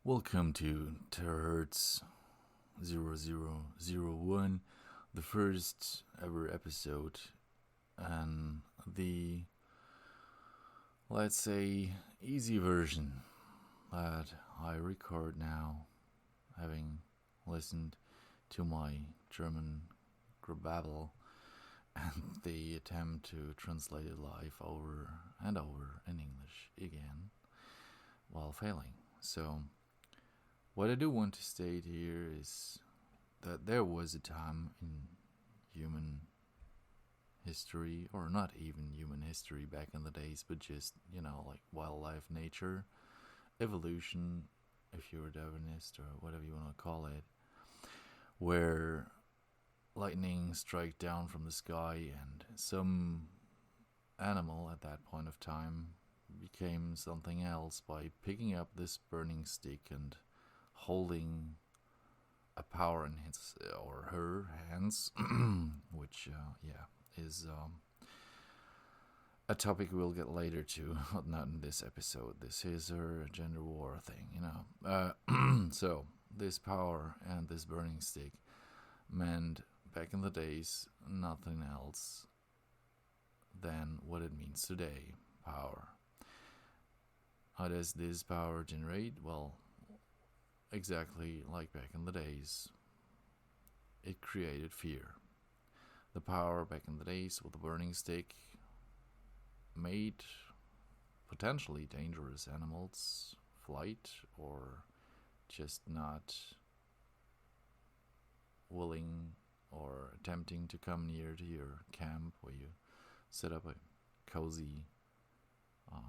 Welcome to Terahertz 0001, the first ever episode, and the, let's say, easy version that I record now, having listened to my German grababble and the attempt to translate it live over and over in English again while failing. So, what I do want to state here is that there was a time in human history, or not even human history back in the days, but just, like wildlife, nature, evolution, if you're a Darwinist or whatever you want to call it, where lightning strike down from the sky and some animal at that point of time became something else by picking up this burning stick and holding a power in his or her hands, which is a topic we'll get later to, not in this episode. This is her gender war thing. So this power and this burning stick meant back in the days nothing else than what it means today: power. How does this power generate? Well, exactly like back in the days, it created fear. The power back in the days with the burning stick made potentially dangerous animals flight or just not willing or attempting to come near to your camp where you set up a cozy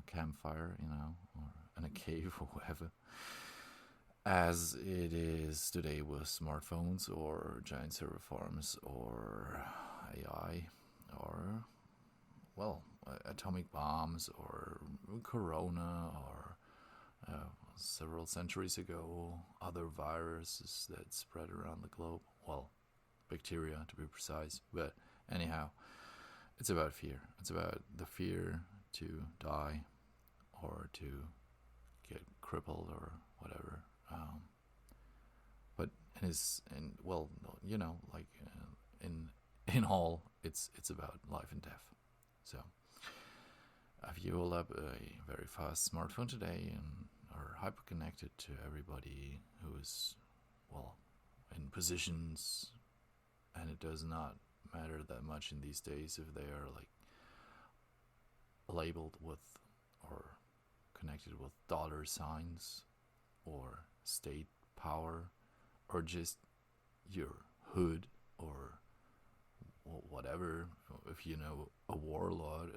campfire, or in a cave or whatever, as it is today with smartphones or giant server farms or AI or, well, atomic bombs or corona or several centuries ago, other viruses that spread around the globe. Well, bacteria to be precise. But anyhow, it's about fear. It's about the fear to die or to get crippled or whatever. But in all, it's about life and death. So if you hold up a very fast smartphone today and are hyper connected to everybody who is, well, in positions, and it does not matter that much in these days if they are like labeled with or connected with dollar signs or state power or just your hood or whatever. If you know a warlord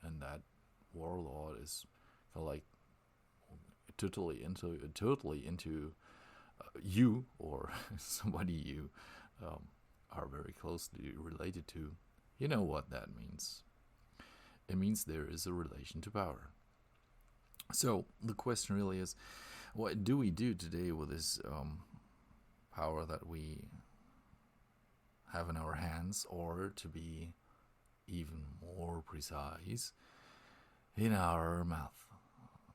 and that warlord is kind of like totally into you or somebody you are very closely related to, you know what that means. It means there is a relation to power. So the question really is, what do we do today with this power that we have in our hands, or to be even more precise, in our mouth?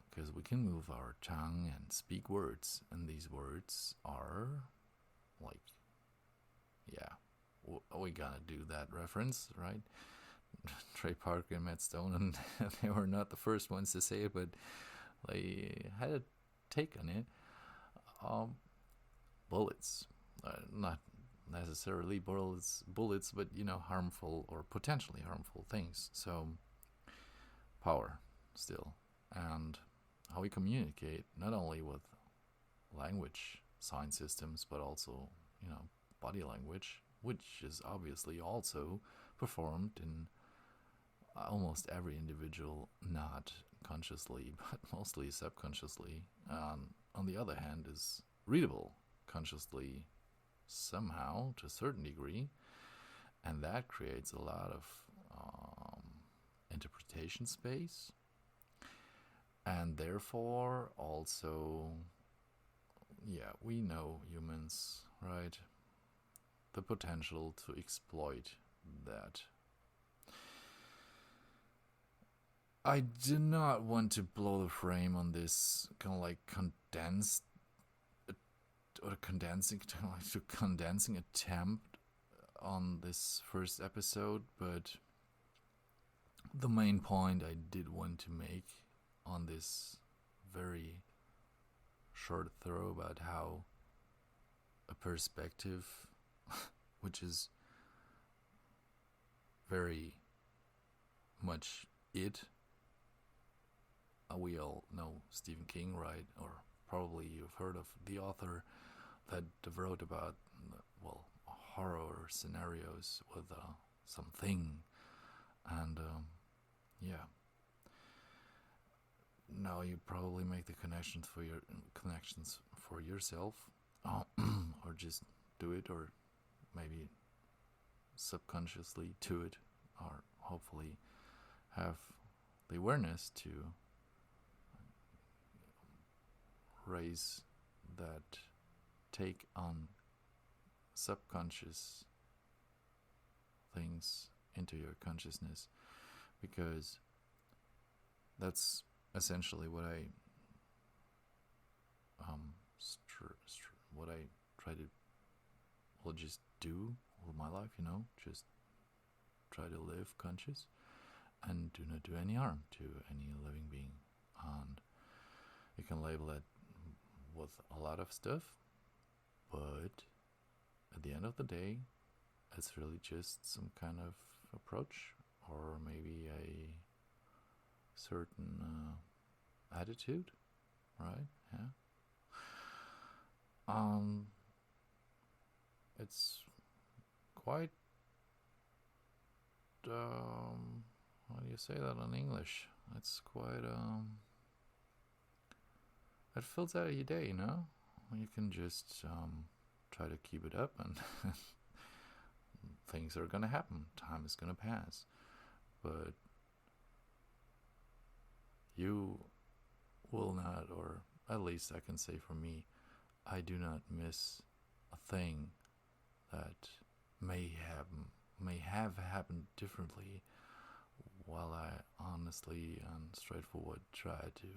Because we can move our tongue and speak words, and these words are like, we gotta do that reference, right? Trey Parker and Matt Stone, and they were not the first ones to say it, but they had a take on it. Bullets, not necessarily bullets, but harmful or potentially harmful things. So power still, and how we communicate, not only with language, sign systems, but also body language, which is obviously also performed in almost every individual, not consciously, but mostly subconsciously. On the other hand, is readable consciously somehow to a certain degree, and that creates a lot of interpretation space, and therefore also, we know humans, right? The potential to exploit that. I do not want to blow the frame on this kind of like condensed or condensing attempt on this first episode, but the main point I did want to make on this very short throw about how a perspective, which is very much it. We all know Stephen King, right? Or probably you've heard of the author that wrote about, well, horror scenarios with something. And yeah, now you probably make the connections for yourself, or just do it, or maybe subconsciously do it, or hopefully have the awareness to raise that take on subconscious things into your consciousness, because that's essentially what I try to just do with my life, just try to live conscious and do not do any harm to any living being. And you can label it with a lot of stuff, but at the end of the day, it's really just some kind of approach, or maybe a certain attitude, right? Yeah. It's quite how do you say that in English? It's quite it fills out your day, You can just try to keep it up, and things are gonna happen. Time is gonna pass, but you will not, or at least I can say for me, I do not miss a thing that may have happened differently, while I honestly and straightforward try to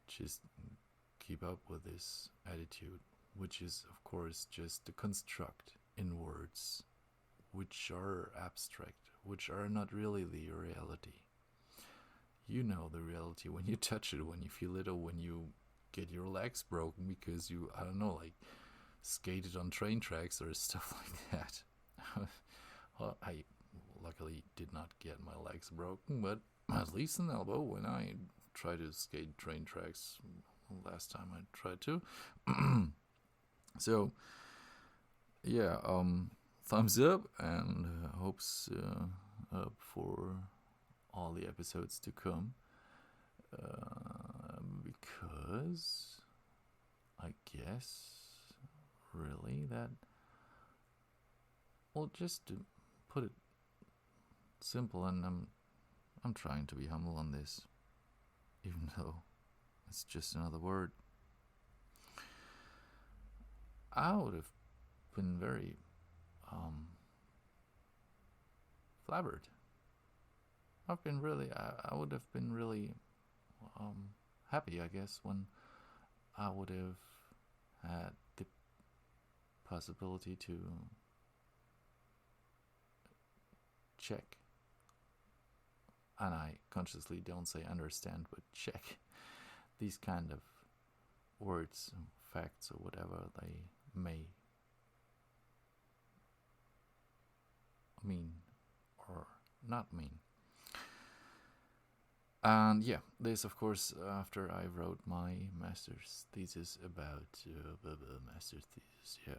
just keep up with this attitude, which is of course just a construct in words, which are abstract, which are not really the reality. You know the reality when you touch it, when you feel it, or when you get your legs broken because you, I don't know, like skated on train tracks or stuff like that. Well, I luckily did not get my legs broken, but at least an elbow when I tried to skate train tracks last time I tried to. So yeah, thumbs up, and hopes up for all the episodes to come, because I guess really that, well, just to put it simple, and I'm trying to be humble on this, even though it's just another word. I would have been very flabbered. I would have been really happy, I guess, when I would have had the possibility to check, and I consciously don't say understand, but check these kind of words, facts, or whatever they may mean or not mean. And yeah, this, of course, after I wrote my master's thesis about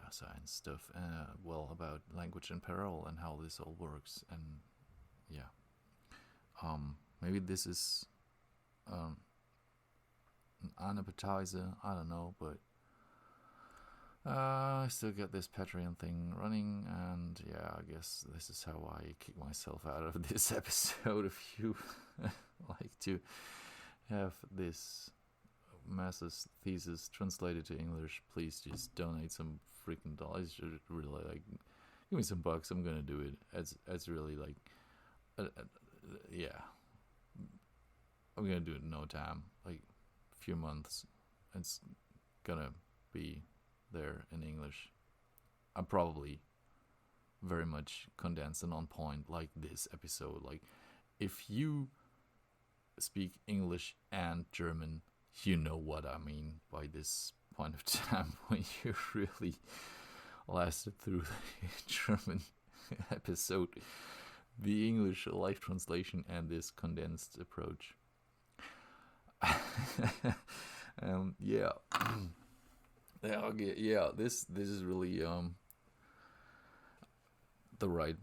science stuff, about language in parallel and how this all works. And yeah, maybe this is an appetizer, I don't know, but I still get this Patreon thing running, and yeah, I guess this is how I kick myself out of this episode. If you like to have this master's thesis translated to English, please just donate some freaking dollars. Really, like, give me some bucks. I'm gonna do it. It's really like, yeah, I'm gonna do it in no time, like a few months. It's gonna be there in English. I'm probably very much condensed and on point, like this episode. Like, if you speak English and German, you know what I mean by this point of time when you really lasted through the German episode, the English live translation, and this condensed approach. Yeah. Yeah, okay, yeah, this is really the right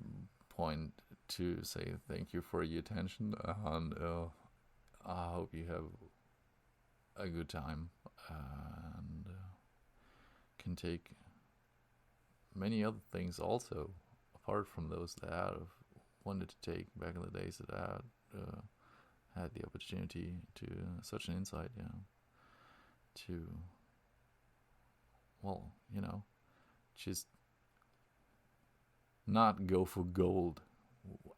point to say thank you for your attention, and I hope you have a good time and can take many other things also apart from those that I have wanted to take back in the days that I had the opportunity to such an insight, to, well, just not go for gold.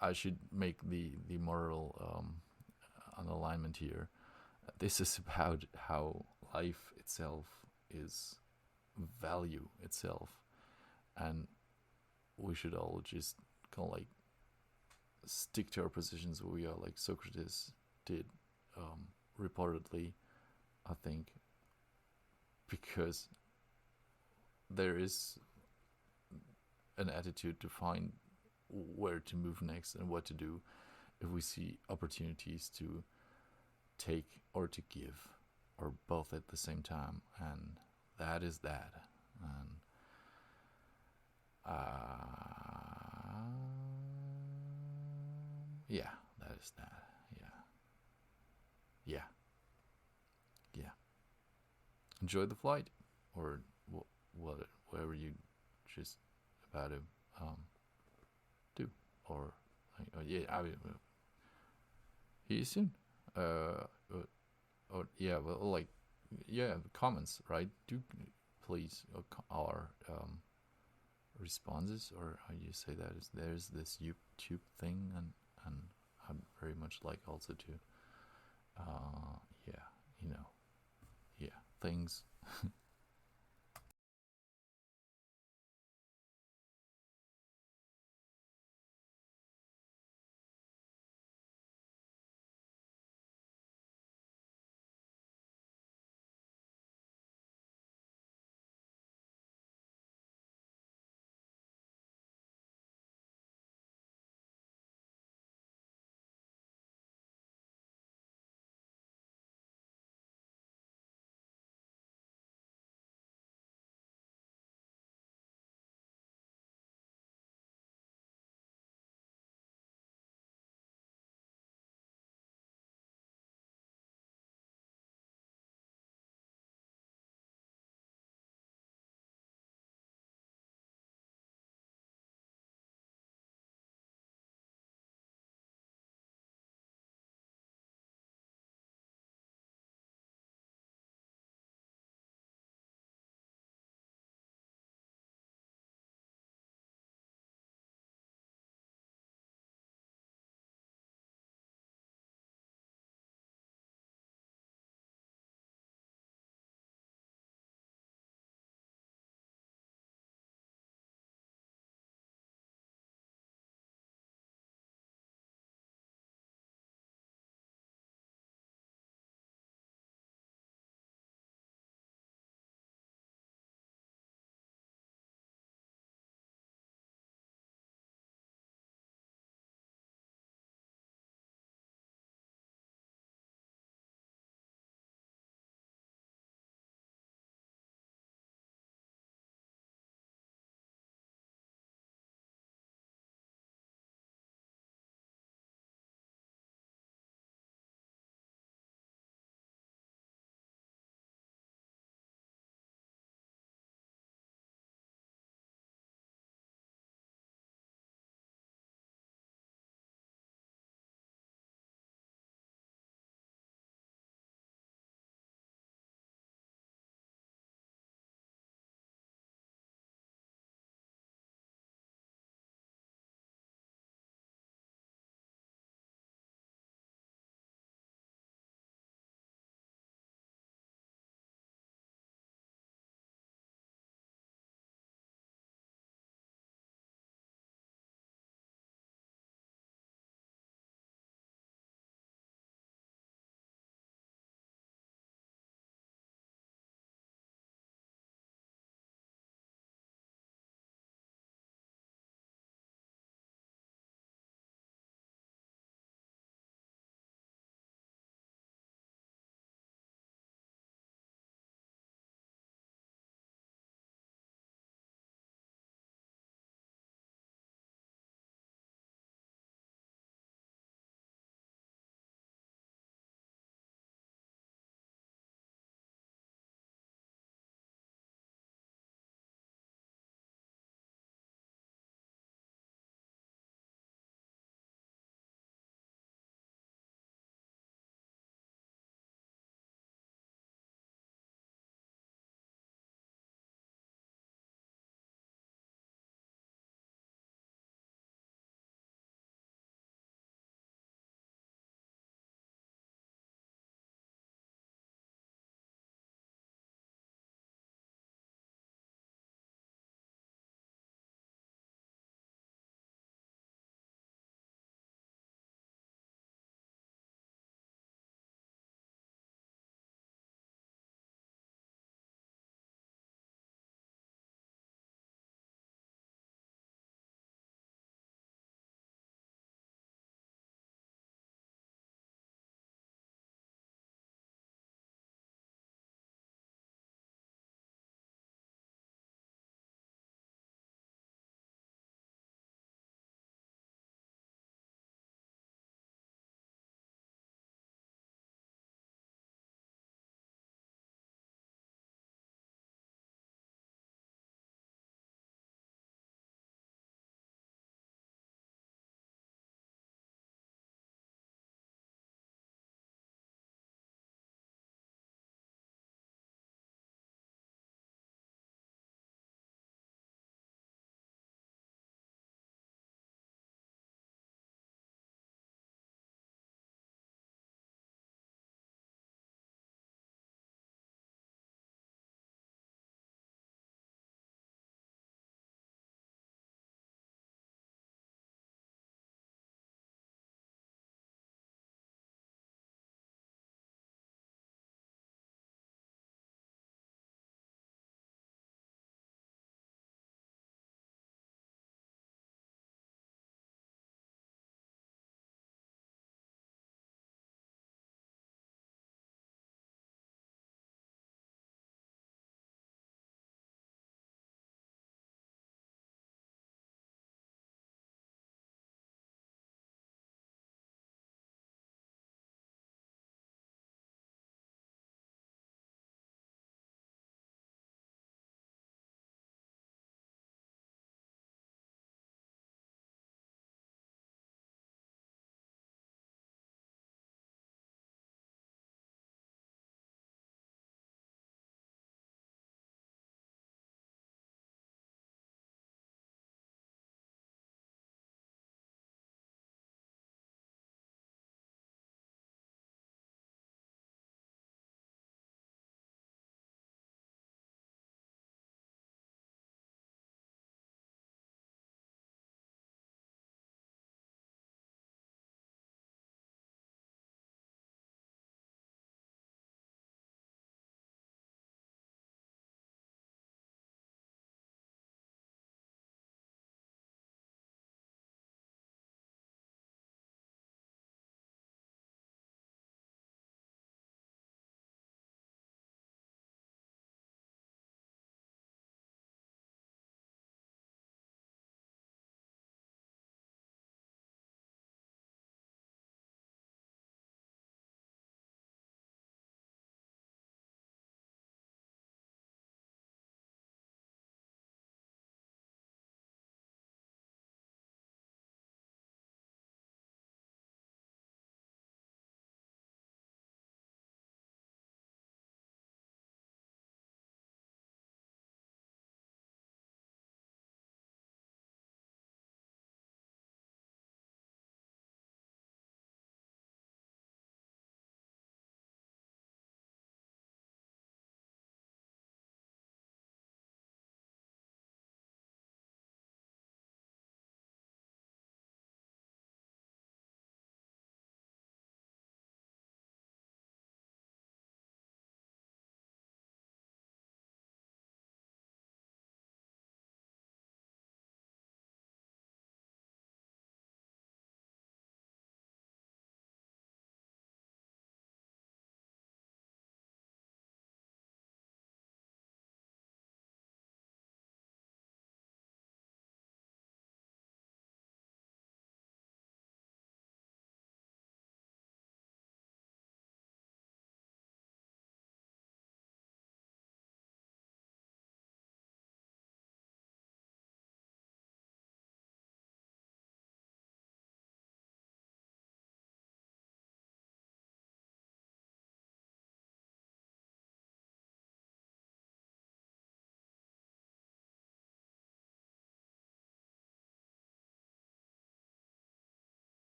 I should make the moral an alignment here. This is about how life itself is value itself, and we should all just kind of like stick to our positions where we are, like Socrates did, reportedly, I think, because there is an attitude to find where to move next and what to do if we see opportunities to take or to give, or both at the same time, and that is that. And yeah, that is that. Yeah. Enjoy the flight, or whatever you just about to do, or yeah, I mean, see you soon. Or yeah, well, like, yeah, comments, right? Do please, our responses, or how you say that, is there's this YouTube thing, and I'd very much like also to yeah, yeah, things